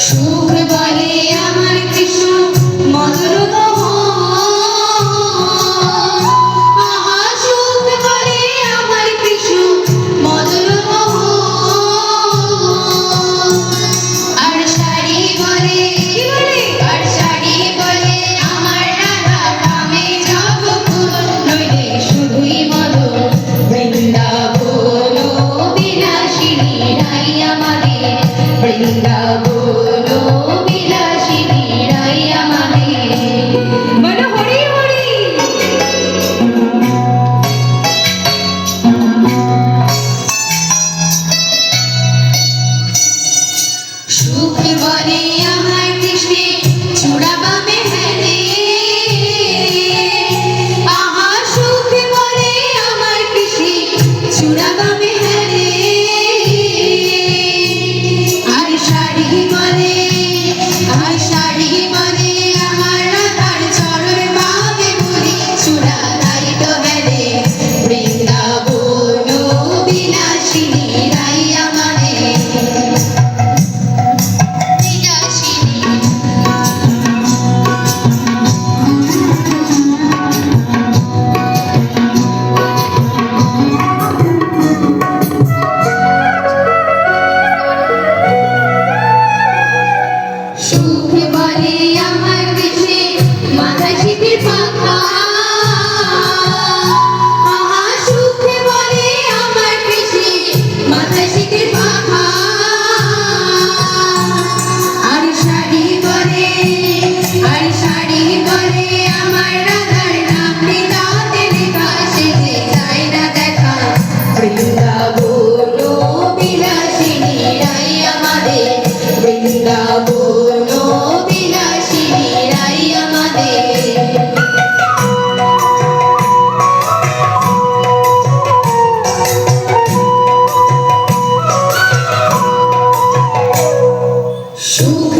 সুখ বলে আমার কৃষ্ণ মধুর আহা সুখ বলে আমার কৃষ্ণ মধুর আর শাড়ি বলে আর শাড়ি বলে আমার রাধা কামে যাব নইলে শুধুই মধু বৃন্দাবন বিলাসিনী রাই আমাদের বৃন্দাবন সুখ বলে আমার কৃষ্ণে ছুড়াবামে হেলে আহা সুখ বলে আমার কৃষ্ণে ছুড়াবামে হেলে আর শাড়ি বলে আমার রাধার চরণ পাবে বলি ছুড়া তাই তো হেলে বৃন্দাবন বিলাসিনী রাই আমাদের সুখ বলে আমার কৃষ্ণে মাথায় শীতের পাখা আহা সুখ বলে আমার কৃষ্ণে মাথায় শীতের পাখা আর শাড়ি বলে আমার রাধার নাম হৃদয়তে লেখা সেজে যায় না দেখা বৃন্দাবন বিলাসিনী রাই আমাদের বৃন্দাবন বিলাসিনী রাই আমাদের সুখ